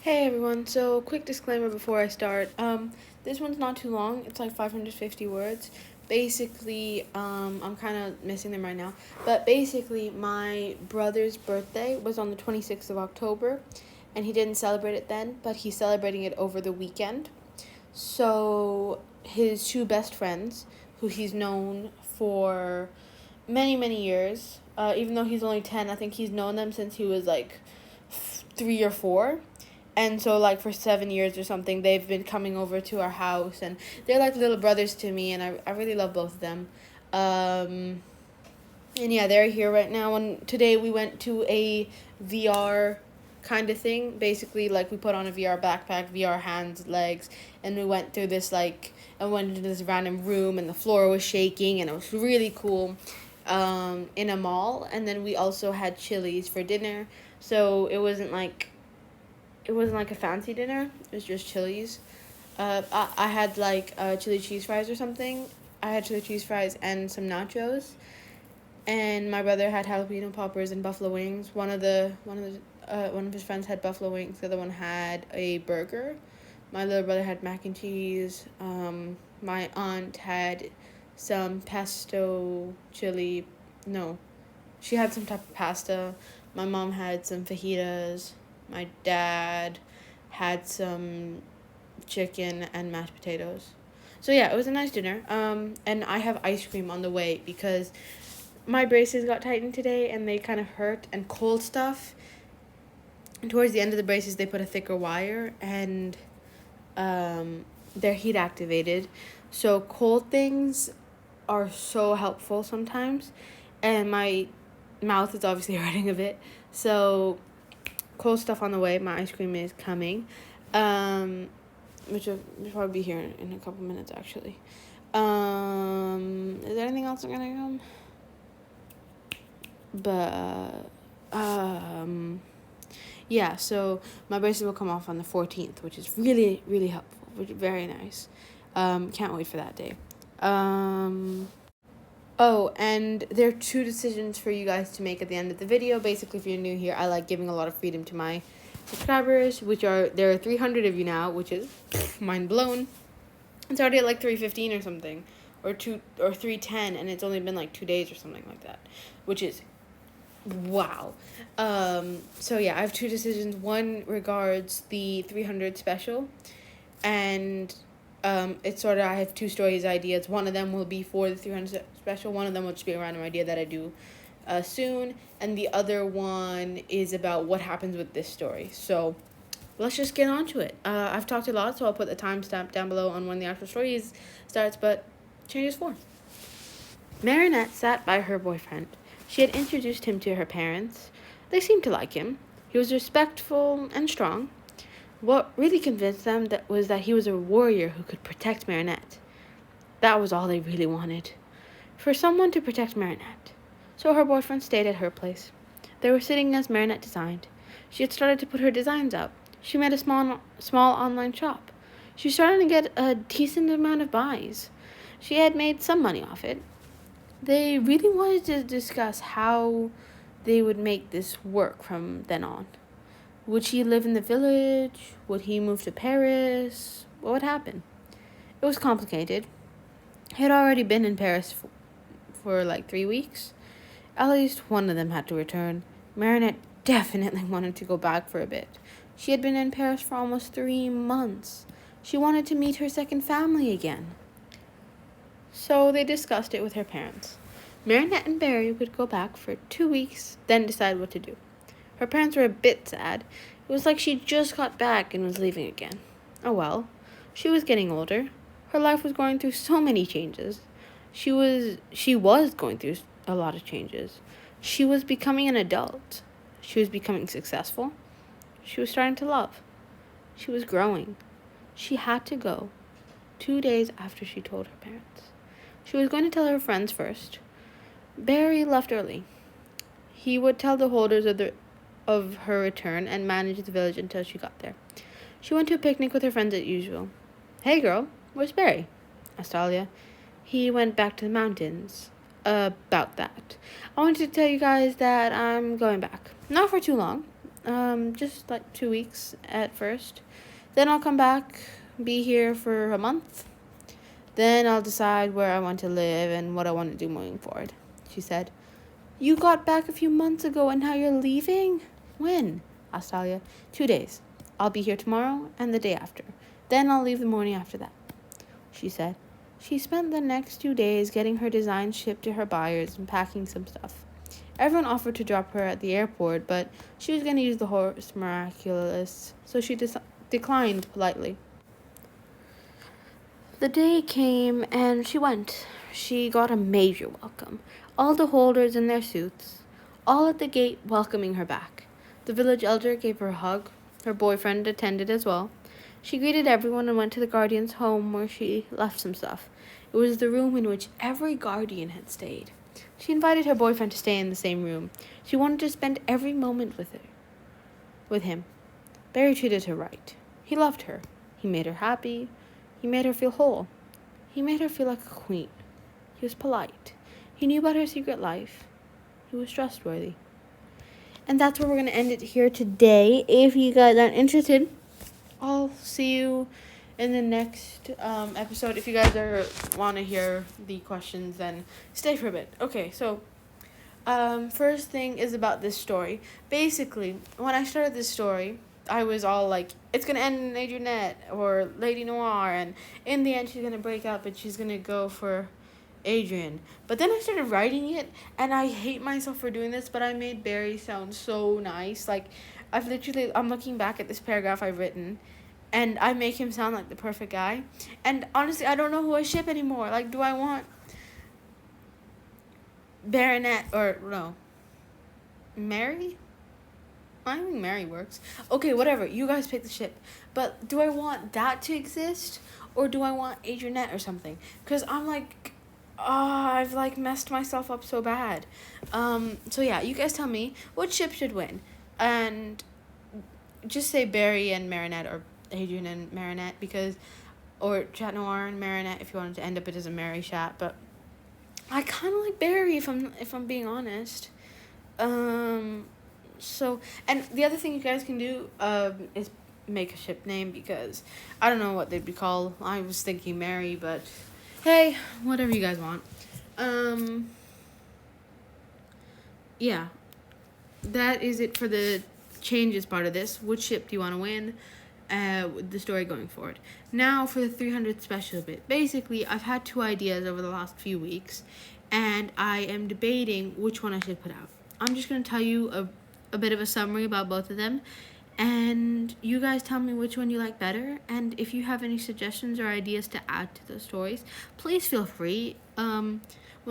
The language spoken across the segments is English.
Hey everyone, so quick disclaimer before I start. This one's not too long. It's like 550 words. Basically, I'm kind of missing them right now. But basically, my brother's birthday was on the 26th of October, and he didn't celebrate it then, but he's celebrating it over the weekend. So, his two best friends, who he's known for many, many years, even though he's only 10, I think he's known them since he was like 3 or 4. And so, like, for 7 years or something, they've been coming over to our house, and they're like little brothers to me, and I really love both of them. And yeah, they're here right now. And today we went to a VR kind of thing. Basically, like, we put on a VR backpack, VR hands, legs, and we went through this, like, I went into this random room, and the floor was shaking, and it was really cool. In a mall, and then we also had Chili's for dinner. So it wasn't like a fancy dinner. It was just Chili's. I had like chili cheese fries or something. I had chili cheese fries and some nachos, and my brother had jalapeno poppers and buffalo wings. One of his friends had buffalo wings. The other one had a burger. My little brother had mac and cheese. My aunt had some pesto chili. No, she had some type of pasta. My mom had some fajitas. My dad had some chicken and mashed potatoes. So yeah, it was a nice dinner. And I have ice cream on the way because my braces got tightened today and they kind of hurt. And cold stuff. And towards the end of the braces, they put a thicker wire and they're heat activated. So cold things are so helpful sometimes. And my mouth is obviously hurting a bit. So cold stuff on the way. My ice cream is coming, which will probably be here in a couple minutes, actually. Is there anything else I'm gonna come? Yeah, so my braces will come off on the 14th, which is really, really helpful, which is very nice. Can't wait for that day. Oh, and there are two decisions for you guys to make at the end of the video. Basically, if you're new here, I like giving a lot of freedom to my subscribers, there are 300 of you now, which is mind blown. It's already at like 315 or something, or 310, and it's only been like 2 days or something like that, which is wow. So yeah, I have two decisions. One regards the 300 special, and it's sort of, I have two stories ideas. One of them will be for the 300 special. One of them will just be a random idea that I do soon. And the other one is about what happens with this story. So let's just get on to it. I've talked a lot, so I'll put the timestamp down below on when the actual story starts, but changes form. Marinette sat by her boyfriend. She had introduced him to her parents. They seemed to like him. He was respectful and strong. What really convinced them was that he was a warrior who could protect Marinette. That was all they really wanted. For someone to protect Marinette. So her boyfriend stayed at her place. They were sitting as Marinette designed. She had started to put her designs up. She made a small online shop. She was starting to get a decent amount of buys. She had made some money off it. They really wanted to discuss how they would make this work from then on. Would she live in the village? Would he move to Paris? What would happen? It was complicated. He had already been in Paris for like 3 weeks. At least one of them had to return. Marinette definitely wanted to go back for a bit. She had been in Paris for almost 3 months. She wanted to meet her second family again. So they discussed it with her parents. Marinette and Barry would go back for 2 weeks, then decide what to do. Her parents were a bit sad. It was like she just got back and was leaving again. Oh well. She was getting older. Her life was going through so many changes. She was going through a lot of changes. She was becoming an adult. She was becoming successful. She was starting to love. She was growing. She had to go 2 days after she told her parents. She was going to tell her friends first. Barry left early. He would tell the holders of her return and manage the village until she got there. She went to a picnic with her friends as usual. "Hey girl, where's Barry?" asked Talia. "He went back to the mountains." About that. I wanted to tell you guys that I'm going back. Not for too long. just like 2 weeks at first. Then I'll come back, be here for a month. Then I'll decide where I want to live and what I want to do moving forward. She said, "You got back a few months ago and now you're leaving? When?" asked Talia. 2 days. I'll be here tomorrow and the day after. Then I'll leave the morning after that, she said. She spent the next 2 days getting her designs shipped to her buyers and packing some stuff. Everyone offered to drop her at the airport, but she was going to use the horse Miraculous, so she declined politely. The day came and she went. She got a major welcome. All the holders in their suits, all at the gate welcoming her back. The village elder gave her a hug. Her boyfriend attended as well. She greeted everyone and went to the guardian's home where she left some stuff. It was the room in which every guardian had stayed. She invited her boyfriend to stay in the same room. She wanted to spend every moment with him. Barry treated her right. He loved her. He made her happy. He made her feel whole. He made her feel like a queen. He was polite. He knew about her secret life. He was trustworthy. And that's where we're going to end it here today. If you guys aren't interested, I'll see you in the next episode. If you guys want to hear the questions, then stay for a bit. Okay, so first thing is about this story. Basically, when I started this story, I was all like, it's going to end in Adrianette or Lady Noir, and in the end she's going to break up and she's going to go for Adrian. But then I started writing it, and I hate myself for doing this, but I made Barry sound so nice. Like, I'm looking back at this paragraph I've written, and I make him sound like the perfect guy. And honestly, I don't know who I ship anymore. Like, do I want Marinette or, no, Mary? I think Mary works. Okay, whatever. You guys pick the ship. But do I want that to exist? Or do I want Adrianette or something? Because I'm like, I've like messed myself up so bad. So yeah, you guys tell me what ship should win. And just say Barry and Marinette or Adrian and Marinette, because, or Chat Noir and Marinette if you wanted to end up it as a Mary chat. But I kind of like Barry if I'm being honest. So, and the other thing you guys can do is make a ship name, because I don't know what they'd be called. I was thinking Mary, but hey, whatever you guys want. Yeah, that is it for the changes part of this. Which ship do you want to win? With the story going forward. Now for the 300 special bit. Basically, I've had 2 ideas over the last few weeks, and I am debating which one I should put out. I'm just going to tell you a bit of a summary about both of them, and you guys tell me which one you like better. And if you have any suggestions or ideas to add to the stories, please feel free. When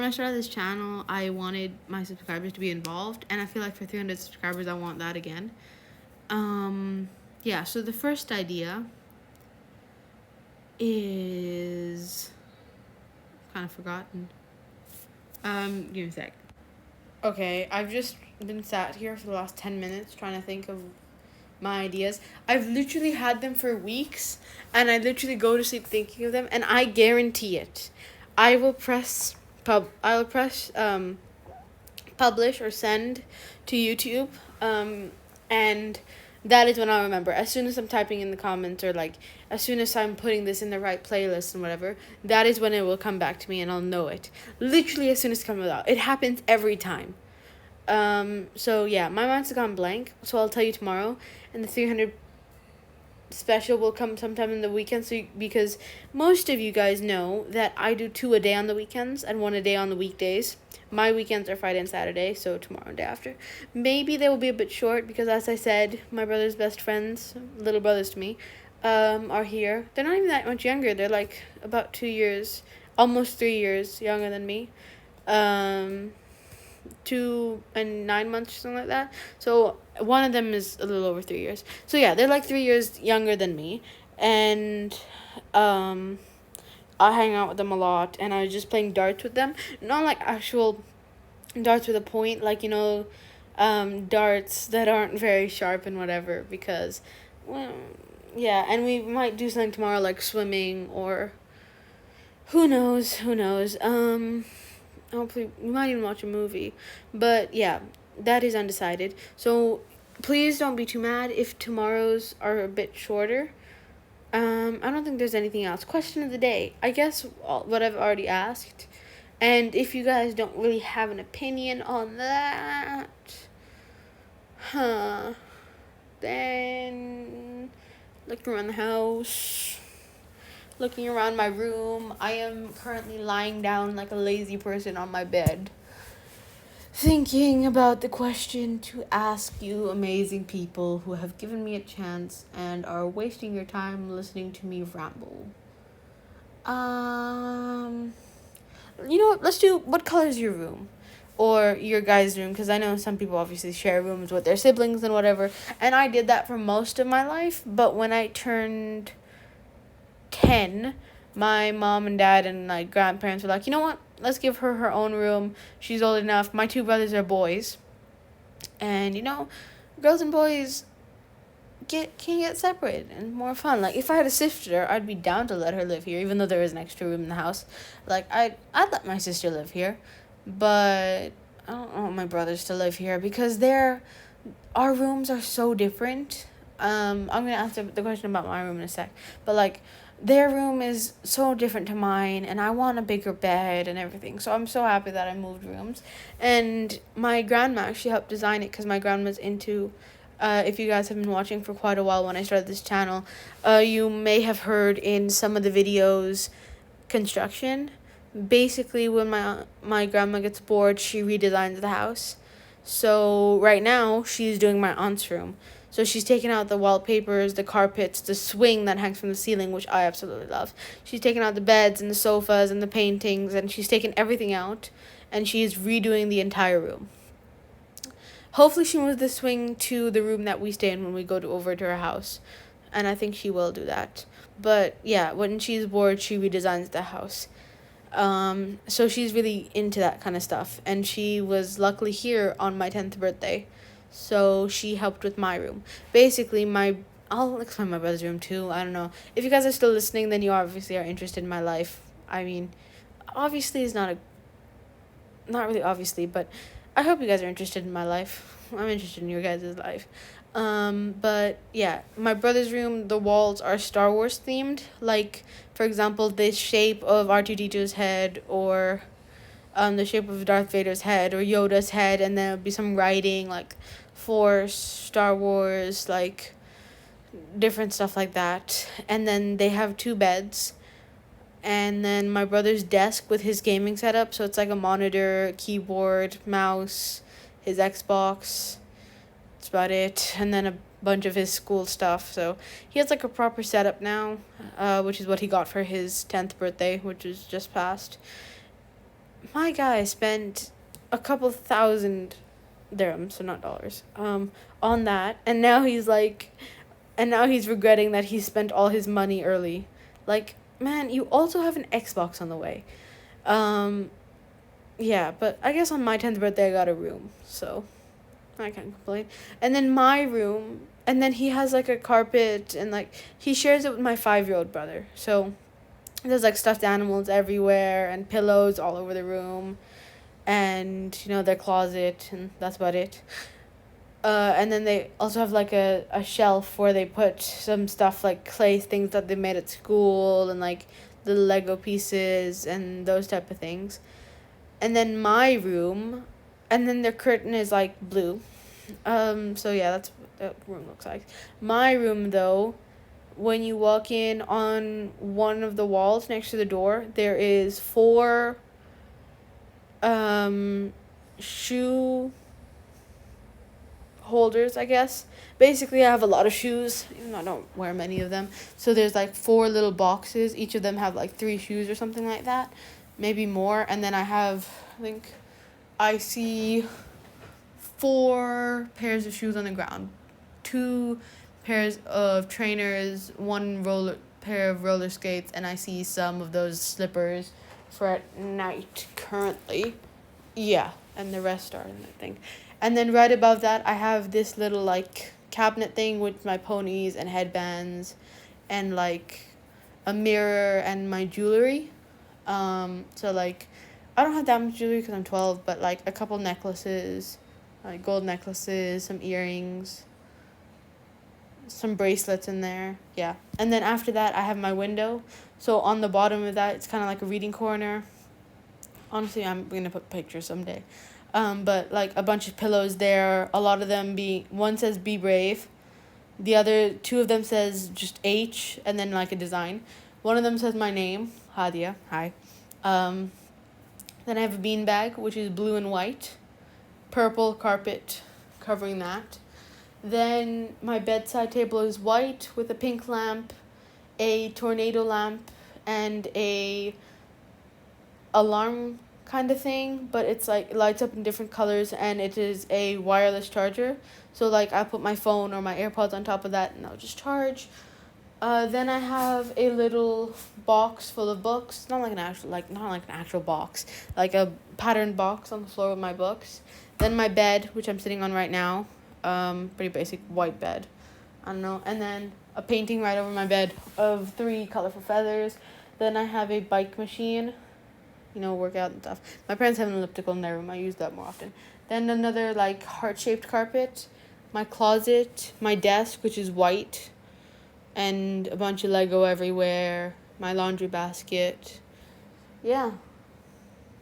I started this channel, I wanted my subscribers to be involved, and I feel like for 300 subscribers, I want that again. Yeah, so the first idea is kind of forgotten. Give me a sec. Okay, I've just been sat here for the last 10 minutes trying to think of my ideas. I've literally had them for weeks, and I literally go to sleep thinking of them, and I guarantee it. I will press publish or send to YouTube, and that is when I'll remember. As soon as I'm typing in the comments, or like as soon as I'm putting this in the right playlist and whatever, that is when it will come back to me and I'll know it. Literally as soon as it comes out. It happens every time. So yeah, my mind's gone blank, so I'll tell you tomorrow, and the 300 special will come sometime in the weekend, because most of you guys know that I do 2 a day on the weekends and 1 a day on the weekdays. My weekends are Friday and Saturday, so tomorrow and day after. Maybe they will be a bit short, because as I said, my brother's best friends, little brothers to me, are here. They're not even that much younger. They're like about 2 years, almost 3 years younger than me. 2 and 9 months or something like that. So one of them is a little over 3 years. So yeah, they're like 3 years younger than me, and I hang out with them a lot, and I was just playing darts with them. Not like actual darts with a point, like, you know, darts that aren't very sharp and whatever, because, well, yeah, and we might do something tomorrow, like swimming, or who knows. Hopefully we might even watch a movie, but yeah, that is undecided. So please don't be too mad if tomorrow's are a bit shorter. I don't think there's anything else. Question of the day. I guess what I've already asked. And if you guys don't really have an opinion on that, then looking around the house, looking around my room. I am currently lying down like a lazy person on my bed, thinking about the question to ask you amazing people who have given me a chance and are wasting your time listening to me ramble. You know what? Let's do, what color is your room? Or your guys' room, because I know some people obviously share rooms with their siblings and whatever. And I did that for most of my life, but when I turned 10, my mom and dad and my grandparents were like, you know what? Let's give her her own room. She's old enough. My two brothers are boys. And, you know, girls and boys can get separated and more fun. Like, if I had a sister, I'd be down to let her live here, even though there is an extra room in the house. Like, I'd let my sister live here. But I don't want my brothers to live here because our rooms are so different. I'm gonna answer the question about my room in a sec. But like, their room is so different to mine, and I want a bigger bed and everything. So I'm so happy that I moved rooms. And my grandma actually helped design it because my grandma's into. If you guys have been watching for quite a while when I started this channel, you may have heard in some of the videos construction. Basically, when my grandma gets bored, she redesigns the house. So right now, she's doing my aunt's room. So she's taken out the wallpapers, the carpets, the swing that hangs from the ceiling, which I absolutely love. She's taken out the beds and the sofas and the paintings, and she's taken everything out, and she's redoing the entire room. Hopefully she moves the swing to the room that we stay in when we go over to her house. And I think she will do that. But yeah, when she's bored, she redesigns the house. So she's really into that kind of stuff. And she was luckily here on my 10th birthday. So she helped with my room. Basically, I'll explain my brother's room too. I don't know. If you guys are still listening, then you obviously are interested in my life. I mean, obviously is not really obviously, but I hope you guys are interested in my life. I'm interested in your guys' life. But yeah, my brother's room, the walls are Star Wars themed. Like, for example, the shape of R2D2's head, or the shape of Darth Vader's head, or Yoda's head, and there would be some writing like Force, Star Wars, like different stuff like that. And then they have 2 beds. And then my brother's desk with his gaming setup, so it's like a monitor, keyboard, mouse, his Xbox. That's about it. And then a bunch of his school stuff. So he has like a proper setup now, which is what he got for his 10th birthday, which was just passed. My guy spent a couple thousand dirhams, so not dollars, on that. And now he's regretting that he spent all his money early. Like, man, you also have an Xbox on the way. Yeah, but I guess on my 10th birthday I got a room, so I can't complain. And then my room, and then he has like a carpet, and like he shares it with my 5-year-old brother. So there's like stuffed animals everywhere and pillows all over the room, and you know, their closet, and that's about it. And then they also have like a shelf where they put some stuff like clay things that they made at school, and like the Lego pieces and those type of things. And then my room, and then their curtain is like blue. So yeah, that's what that room looks like. My room though, when you walk in, on one of the walls next to the door, there is 4 shoe holders, I guess. Basically, I have a lot of shoes, even though I don't wear many of them. So there's like 4 little boxes. Each of them have like 3 shoes or something like that, maybe more. And then I see 4 pairs of shoes on the ground, 2 pairs of trainers, 1 pair of roller skates, and I see some of those slippers for at night currently. Yeah, and the rest are in that thing. And then right above that, I have this little like cabinet thing with my ponies and headbands, and like a mirror and my jewelry. So like, I don't have that much jewelry because I'm 12, but like a couple necklaces, like gold necklaces, some earrings, some bracelets in there. Yeah. And then after that, I have my window. So on the bottom of that, it's kind of like a reading corner. Honestly, I'm going to put pictures someday. But like a bunch of pillows there. A lot of them one says be brave. The other two of them says just H and then like a design. One of them says my name, Hadia. Hi. Then I have a beanbag, which is blue and white. Purple carpet covering that. Then my bedside table is white with a pink lamp, a tornado lamp, and a alarm kind of thing, but it's like it lights up in different colors, and it is a wireless charger. So like I put my phone or my AirPods on top of that and I'll just charge. Then I have a little box full of books. Not like an actual box, like a patterned box on the floor with my books. Then my bed, which I'm sitting on right now. Pretty basic white bed. I don't know. And then a painting right over my bed of 3 colorful feathers. Then I have a bike machine, workout and stuff. My parents have an elliptical in their room. I use that more often. Then another like heart-shaped carpet. My closet, my desk, which is white, and a bunch of Lego everywhere. My laundry basket. Yeah.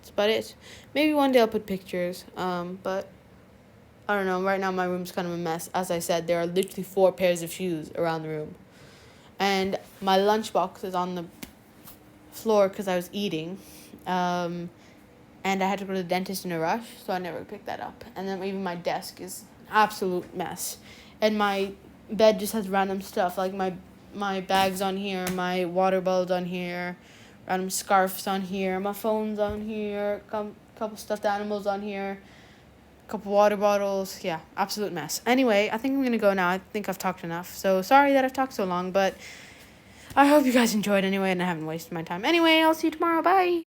That's about it. Maybe one day I'll put pictures. But I don't know. Right now my room's kind of a mess. As I said, there are literally 4 pairs of shoes around the room. And my lunchbox is on the floor because I was eating. And I had to go to the dentist in a rush, so I never picked that up. And then even my desk is an absolute mess. And my bed just has random stuff, like my bags on here, my water bottles on here, random scarves on here, my phone's on here, couple stuffed animals on here, couple water bottles. Yeah, absolute mess. Anyway, I think I'm gonna go now. I think I've talked enough, so sorry that I've talked so long, but I hope you guys enjoyed anyway and I haven't wasted my time. Anyway, I'll see you tomorrow. Bye.